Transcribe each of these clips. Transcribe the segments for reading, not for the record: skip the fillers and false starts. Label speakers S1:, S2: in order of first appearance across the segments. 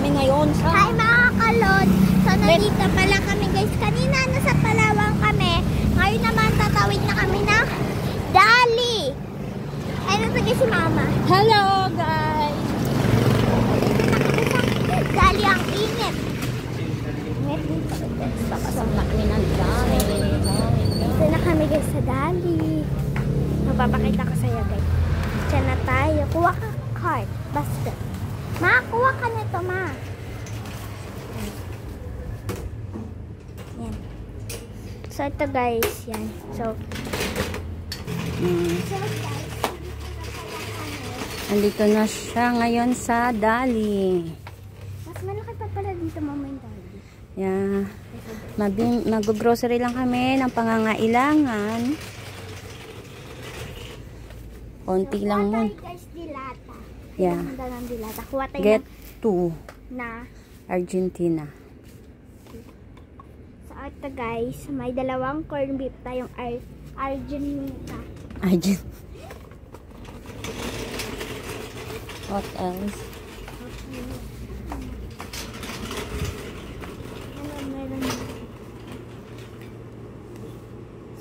S1: kami ngayon sa...
S2: Hi mga kalod! So nandito pala kami guys. Kanina nasa Palawan kami. Ngayon naman tatawid na kami ng Dali. Ay, natagay si Mama.
S1: Hello guys!
S2: Dali ang init. Init dito.
S1: Pakasama kami ng dami.
S2: Dito na kami guys sa Dali. Mapapakita ko sa'yo guys. Diyan na tayo. Kuha ka card. Basket. Ma, kuha ka nito ma. Yan. So ito guys. Yan. So guys.
S1: Andito na siya ngayon sa Dali.
S2: Mas malaki pa pala dito mama yung Dali.
S1: Yeah. Mag-grocery lang kami ng pangangailangan. Konti lang mo.
S2: Guys, dilata.
S1: Yeah.
S2: Ng dilata. Kuha tayo
S1: Get to
S2: na
S1: Argentina.
S2: So ito guys, may dalawang corn beef tayong Argentina.
S1: What else?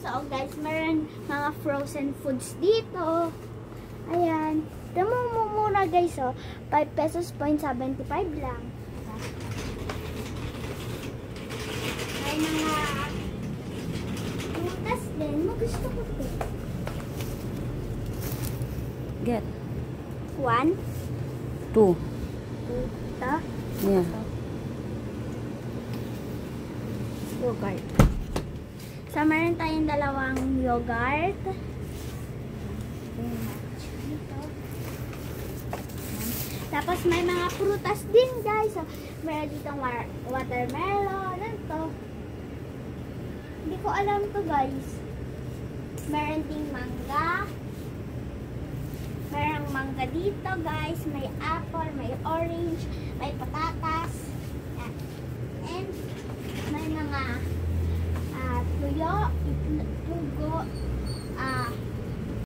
S2: So guys, meron mga frozen foods dito. Ayan. Tama mo muna guys, oh. 5 pesos, 0.75 lang. May mga prutas din. Gusto ko ito.
S1: Get
S2: 1,
S1: 2.
S2: 2, ito.
S1: Yeah.
S2: Yogurt. So, meron tayong dalawang yogurt. Tapos, may mga prutas din, guys. So, meron ditong watermelon. Ano to? Hindi ko alam to, guys. Meron ding mangga. Merong mangga dito, guys. May apple, may orange, may patatas. And